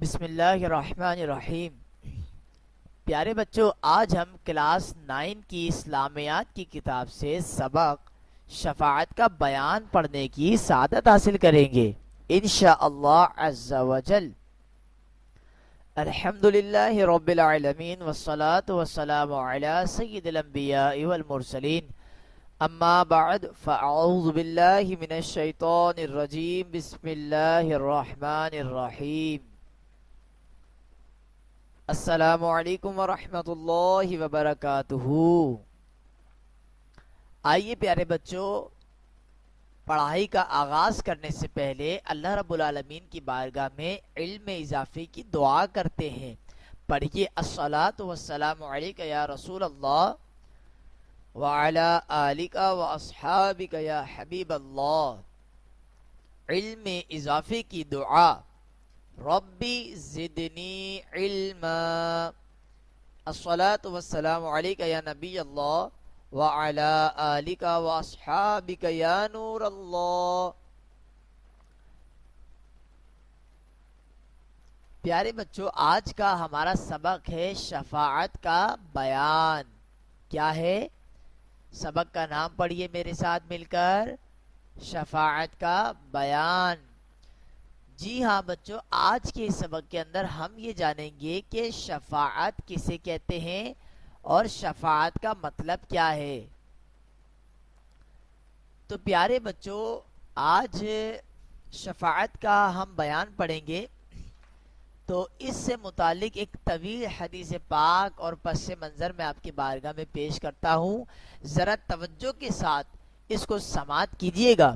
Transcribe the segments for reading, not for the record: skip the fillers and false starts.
بسم اللہ الرحمن الرحیم۔ پیارے بچوں، آج ہم کلاس 9 کی اسلامیات کی کتاب سے سبق شفاعت کا بیان پڑھنے کی سعادت حاصل کریں گے انشاءاللہ عز و جل۔ الحمدللہ رب العالمین والصلاة والسلام علی سید الانبیاء والمرسلین، اما بعد فاعوذ باللہ من الشیطان الرجیم، بسم اللہ الرحمن الرحیم۔ السلام علیکم ورحمۃ اللہ وبرکاتہ۔ آئیے پیارے بچوں، پڑھائی کا آغاز کرنے سے پہلے اللہ رب العالمین کی بارگاہ میں علم اضافے کی دعا کرتے ہیں۔ پڑھیے الصلاۃ والسلام علیک یا رسول اللہ وعلی آلک واصحابک یا حبیب اللہ۔ علم اضافے کی دعا، ربی زدنی علما، الصلاۃ والسلام علیک یا نبی اللہ وعلی آلک واصحابک یا نور اللہ۔ پیارے بچوں، آج کا ہمارا سبق ہے شفاعت کا بیان۔ کیا ہے؟ سبق کا نام پڑھیے میرے ساتھ مل کر، شفاعت کا بیان۔ جی ہاں بچوں، آج کے سبق کے اندر ہم یہ جانیں گے کہ شفاعت کسے کہتے ہیں اور شفاعت کا مطلب کیا ہے۔ تو پیارے بچوں، آج شفاعت کا ہم بیان پڑھیں گے، تو اس سے متعلق ایک طویل حدیث پاک اور پس منظر میں آپ کی بارگاہ میں پیش کرتا ہوں، ذرا توجہ کے ساتھ اس کو سماعت کیجیے گا۔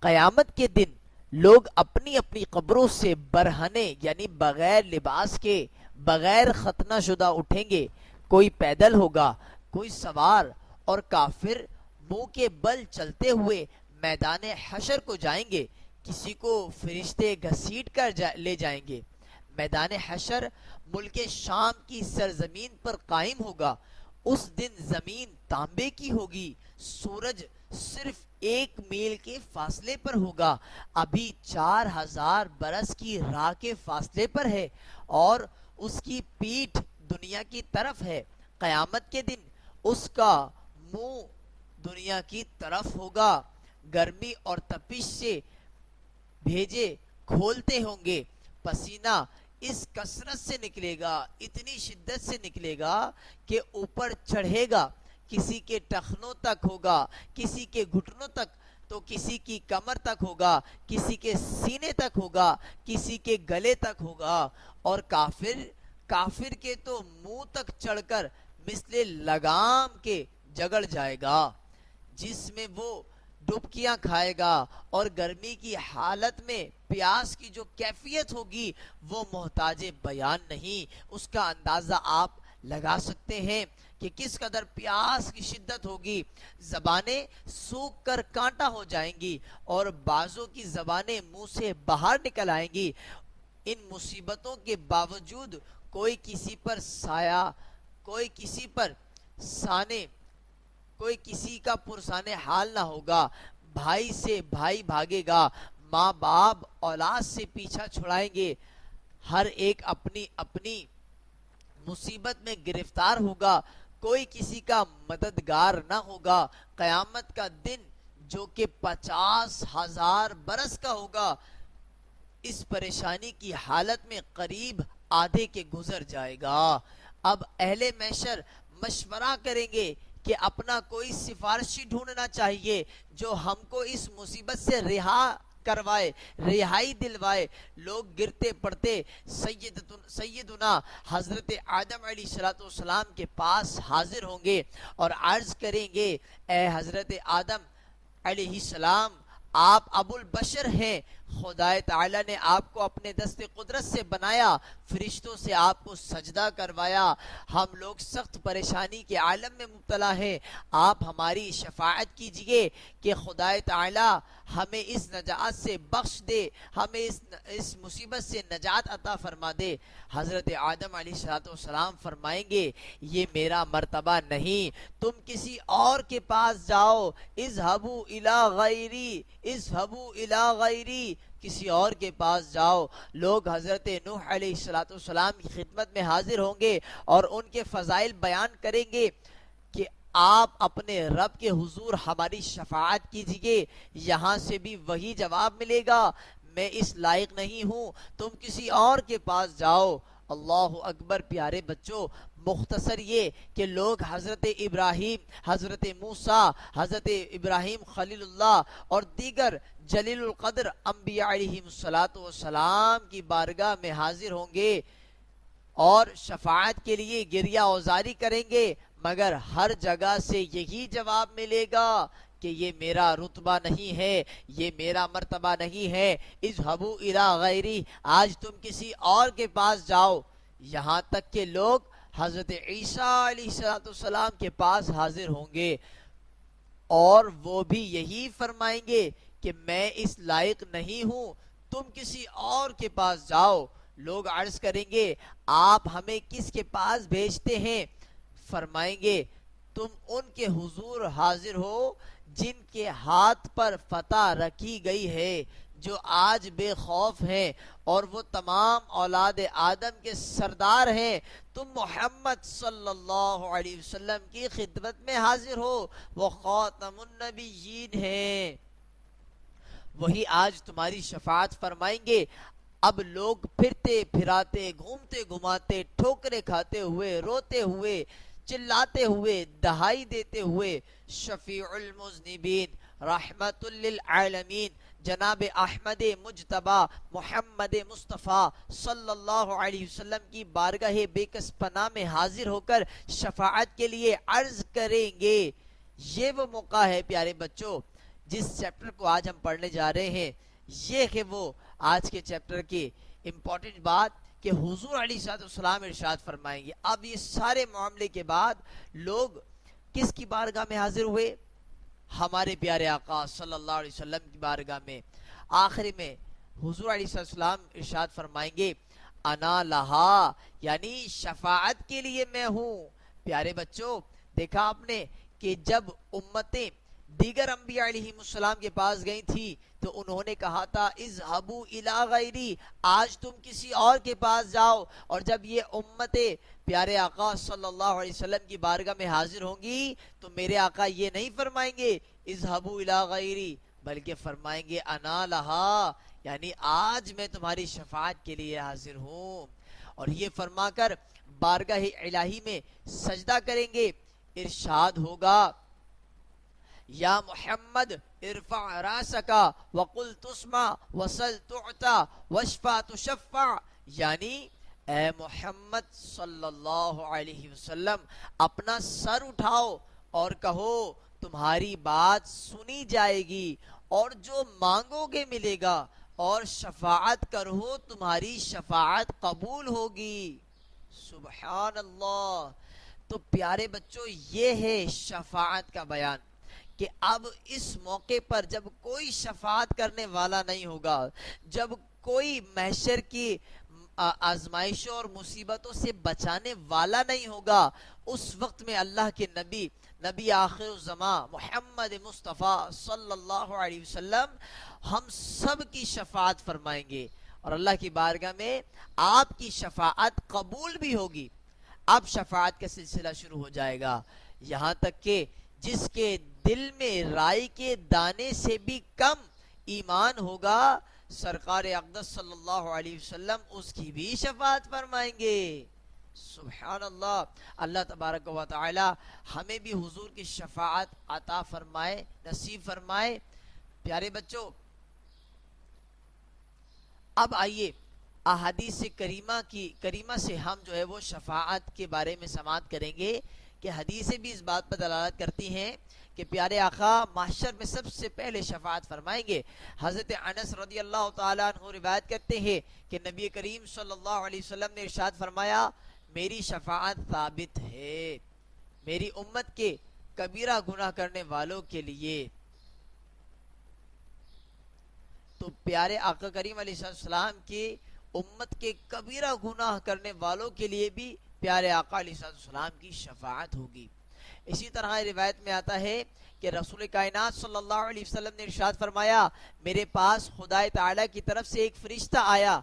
قیامت کے دن لوگ اپنی اپنی قبروں سے برہنے یعنی بغیر لباس کے، بغیر ختنہ شدہ اٹھیں گے۔ کوئی پیدل ہوگا، کوئی سوار، اور کافر منہ کے بل چلتے ہوئے میدان حشر کو جائیں گے۔ کسی کو فرشتے گھسیٹ کر لے جائیں گے۔ میدان حشر ملک شام کی سرزمین پر قائم ہوگا۔ اس دن زمین تانبے کی ہوگی، سورج صرف 1 میل کے فاصلے پر ہوگا، ابھی 4000 برس کی راہ کے فاصلے پر ہے، اور اس کی پیٹھ دنیا کی طرف ہے۔ قیامت کے دن اس کا منہ دنیا کی طرف ہوگا۔ گرمی اور تپش سے بھیجے کھولتے ہوں گے، پسینہ اس کثرت سے نکلے گا، اتنی شدت سے نکلے گا کہ اوپر چڑھے گا۔ کسی کے ٹخنوں تک ہوگا، کسی کے گھٹنوں تک، تو کسی کی کمر تک ہوگا، کسی کے سینے تک ہوگا، کسی کے گلے تک ہوگا، اور کافر کے تو منہ تک چڑھ کر مثل لگام کے جگڑ جائے گا، جس میں وہ ڈبکیاں کھائے گا، اور گرمی کی حالت میں پیاس کی جو کیفیت ہوگی وہ محتاج بیان نہیں۔ اس کا اندازہ آپ لگا سکتے ہیں کہ کس قدر پیاس کی شدت ہوگی۔ زبانیں سوکھ کر کانٹا ہو جائیں گی، اور بعضوں کی زبانیں منہ سے باہر نکل آئیں گی۔ ان مصیبتوں کے باوجود کوئی کسی پر سایہ، کوئی کسی پر سانے، کوئی کسی کا پرسان حال نہ ہوگا۔ بھائی سے بھائی بھاگے گا، ماں باپ اولاد سے پیچھا چھڑائیں گے، ہر ایک اپنی اپنی مصیبت میں گرفتار ہوگا، کوئی کسی کا مددگار نہ ہوگا۔ قیامت کا دن جو کہ 50,000 برس کا ہوگا، اس پریشانی کی حالت میں قریب آدھے کے گزر جائے گا۔ اب اہل محشر مشورہ کریں گے کہ اپنا کوئی سفارشی ڈھونڈنا چاہیے جو ہم کو اس مصیبت سے رہا کروائے، رہائی دلوائے۔ لوگ گرتے پڑتے سیدنا حضرت آدم علیہ السلام کے پاس حاضر ہوں گے اور عرض کریں گے، اے حضرت آدم علیہ السلام، آپ ابو البشر ہیں، خدا تعالی نے آپ کو اپنے دست قدرت سے بنایا، فرشتوں سے آپ کو سجدہ کروایا، ہم لوگ سخت پریشانی کے عالم میں مبتلا ہیں، آپ ہماری شفاعت کیجئے کہ خدا تعالی ہمیں اس نجات سے بخش دے، ہمیں اس مصیبت سے نجات عطا فرما دے۔ حضرت آدم علیہ السلام فرمائیں گے، یہ میرا مرتبہ نہیں، تم کسی اور کے پاس جاؤ، اذهبوا الی غیری، اذهبوا الی غیری، کسی اور کے پاس جاؤ. لوگ حضرت نوح علیہ السلام کی خدمت میں حاضر ہوں گے اور ان کے فضائل بیان کریں گے کہ آپ اپنے رب کے حضور ہماری شفاعت کیجیے. یہاں سے بھی وہی جواب ملے گا، میں اس لائق نہیں ہوں، تم کسی اور کے پاس جاؤ. اللہ اکبر. پیارے بچوں، مختصر یہ کہ لوگ حضرت ابراہیم، حضرت موسیٰ، حضرت ابراہیم خلیل اللہ اور دیگر جلیل القدر انبیاء علیہم السلام کی بارگاہ میں حاضر ہوں گے اور شفاعت کے لیے گریہ اوزاری کریں گے، مگر ہر جگہ سے یہی جواب ملے گا کہ یہ میرا رتبہ نہیں ہے، یہ میرا مرتبہ نہیں ہے. اذهبوا الی غیری، آج تم کسی اور کے پاس جاؤ. یہاں تک کہ لوگ حضرت عیسیٰ علیہ السلام کے پاس حاضر ہوں گے اور وہ بھی یہی فرمائیں گے کہ میں اس لائق نہیں ہوں، تم کسی اور کے پاس جاؤ. لوگ عرض کریں گے آپ ہمیں کس کے پاس بھیجتے ہیں؟ فرمائیں گے تم ان کے حضور حاضر ہو جن کے ہاتھ پر فتح رکھی گئی ہے، جو آج بے خوف ہیں اور وہ تمام اولاد آدم کے سردار ہیں. تم محمد صلی اللہ علیہ وسلم کی خدمت میں حاضر ہو، وہ خاتم النبیین ہیں، وہی آج تمہاری شفاعت فرمائیں گے. اب لوگ پھرتے پھراتے، گھومتے گھماتے، ٹھوکرے کھاتے ہوئے، روتے ہوئے، چلاتے ہوئے، دہائی دیتے ہوئے شفیع المذنبین، رحمت للعالمین، جناب احمد مجتبی محمد مصطفیٰ صلی اللہ علیہ وسلم کی بارگاہ بے کس پناہ میں حاضر ہو کر شفاعت کے لیے عرض کریں گے. یہ وہ موقع ہے پیارے بچوں جس چیپٹر کو آج ہم پڑھنے جا رہے ہیں. یہ ہے وہ آج کے چیپٹر کی امپورٹنٹ بات کہ حضور علیہ السلام ارشاد فرمائیں گے. اب یہ سارے معاملے کے بعد لوگ کس کی بارگاہ میں حاضر ہوئے؟ ہمارے پیارے آقا صلی اللہ علیہ وسلم کی بارگاہ میں. آخر میں حضور علیہ السلام ارشاد فرمائیں گے انا لہا، یعنی شفاعت کے لیے میں ہوں. پیارے بچوں، دیکھا آپ نے کہ جب امتیں دیگر انبیاء علیہ السلام کے پاس گئی تھی تو انہوں نے کہا تھا اذهبوا الی غیری، آج تم کسی اور کے پاس جاؤ. اور جب یہ امتیں پیارے آقا صلی اللہ علیہ وسلم کی بارگاہ میں حاضر ہوں گی تو میرے آقا یہ نہیں فرمائیں گے اذهبوا الی غیری، بلکہ فرمائیں گے انا لہا، یعنی آج میں تمہاری شفاعت کے لیے حاضر ہوں. اور یہ فرما کر بارگاہ الہی میں سجدہ کریں گے. ارشاد ہوگا یا محمد ارفع راسکا وقل تسمع وسل تعطا واشفع تشفع، یعنی اے محمد صلی اللہ علیہ وسلم اپنا سر اٹھاؤ اور کہو تمہاری بات سنی جائے گی اور جو مانگو گے ملے گا، اور شفاعت کرو تمہاری شفاعت قبول ہوگی. سبحان اللہ. تو پیارے بچوں، یہ ہے شفاعت کا بیان کہ اب اس موقع پر جب کوئی شفاعت کرنے والا نہیں ہوگا، جب کوئی محشر کی آزمائشوں اور مصیبتوں سے بچانے والا نہیں ہوگا، اس وقت میں اللہ کے نبی آخر الزمان محمد مصطفیٰ صلی اللہ علیہ وسلم ہم سب کی شفاعت فرمائیں گے اور اللہ کی بارگاہ میں آپ کی شفاعت قبول بھی ہوگی. اب شفاعت کا سلسلہ شروع ہو جائے گا، یہاں تک کہ جس کے دل میں رائی کے دانے سے بھی کم ایمان ہوگا، سرکار اقدس صلی اللہ علیہ وسلم اس کی بھی شفاعت فرمائیں گے. سبحان اللہ. اللہ تبارک و تعالی ہمیں بھی حضور کی شفاعت عطا فرمائے، نصیب فرمائے. پیارے بچوں، اب آئیے احادیث کریمہ سے ہم جو ہے وہ شفاعت کے بارے میں سماعت کریں گے کہ حدیثیں بھی اس بات پر دلالت کرتی ہیں کہ پیارے آقا محشر میں سب سے پہلے شفاعت فرمائیں گے. حضرت انس رضی اللہ تعالیٰ عنہ روایت کرتے ہیں کہ نبی کریم صلی اللہ علیہ وسلم نے ارشاد فرمایا میری شفاعت ثابت ہے میری امت کے کبیرہ گناہ کرنے والوں کے لیے. تو پیارے آقا کریم علیہ السلام کی امت کے کبیرہ گناہ کرنے والوں کے لیے بھی پیارے آقا علیہ السلام کی شفاعت ہوگی. اسی طرح روایت میں آتا ہے کہ رسول کائنات صلی اللہ علیہ وسلم نے ارشاد فرمایا میرے پاس خدا تعالی کی طرف سے ایک فرشتہ آیا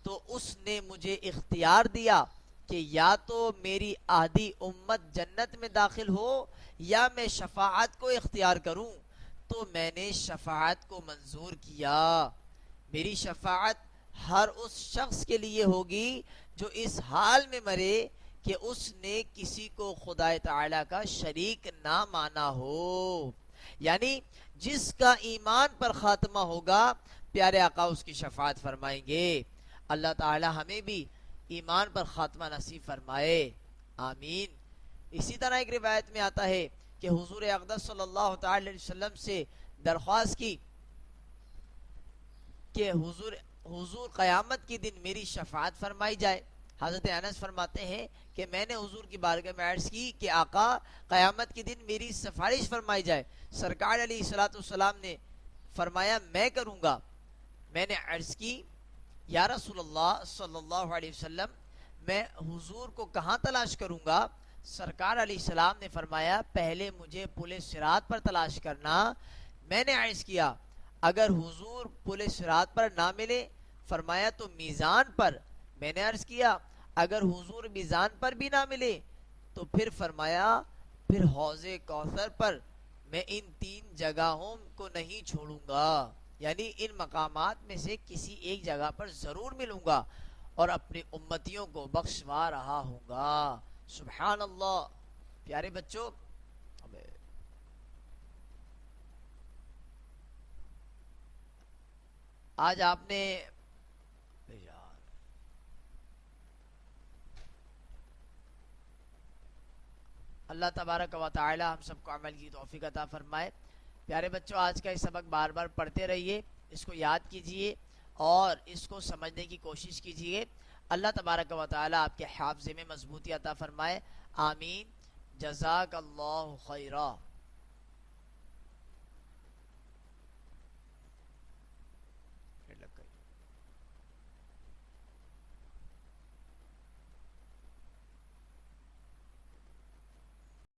تو اس نے مجھے اختیار دیا کہ یا تو میری آدھی امت جنت میں داخل ہو یا میں شفاعت کو اختیار کروں، تو میں نے شفاعت کو منظور کیا۔ میری شفاعت ہر اس شخص کے لیے ہوگی جو اس حال میں مرے کہ اس نے کسی کو خدا تعالی کا شریک نہ مانا ہو، یعنی جس کا ایمان پر خاتمہ ہوگا پیارے آقا اس کی شفاعت فرمائیں گے۔ اللہ تعالی ہمیں بھی ایمان پر خاتمہ نصیب فرمائے، آمین۔ اسی طرح ایک روایت میں آتا ہے کہ حضور اقدس صلی اللہ تعالی علیہ وسلم سے درخواست کی کہ حضور قیامت کے دن میری شفاعت فرمائی جائے۔ حضرت انس فرماتے ہیں کہ میں نے حضور کی بارگاہ میں عرض کی کہ آقا قیامت کے دن میری سفارش فرمائی جائے۔ سرکار علیہ الصلوۃ والسلام نے فرمایا میں کروں گا۔ میں نے عرض کی یا رسول اللہ صلی اللہ علیہ وسلم میں حضور کو کہاں تلاش کروں گا؟ سرکار علیہ السلام نے فرمایا پہلے مجھے پل صراط پر تلاش کرنا۔ میں نے عرض کیا اگر حضور پل صراط پر نہ ملے؟ فرمایا تو میزان پر۔ میں نے عرض کیا اگر حضور میزان پر بھی نہ ملے تو پھر فرمایا پھر حوض کوثر پر۔ میں ان تین جگہوں کو نہیں چھوڑوں گا، یعنی ان مقامات میں سے کسی ایک جگہ پر ضرور ملوں گا اور اپنی امتیوں کو بخشوا رہا ہوں گا۔ سبحان اللہ۔ پیارے بچوں، آج آپ نے اللہ تبارک و تعالی ہم سب کو عمل کی توفیق عطا فرمائے۔ پیارے بچوں، آج کا یہ سبق بار بار پڑھتے رہیے، اس کو یاد کیجئے اور اس کو سمجھنے کی کوشش کیجئے۔ اللہ تبارک و تعالی آپ کے حافظے میں مضبوطی عطا فرمائے، آمین۔ جزاک اللہ خیرہ۔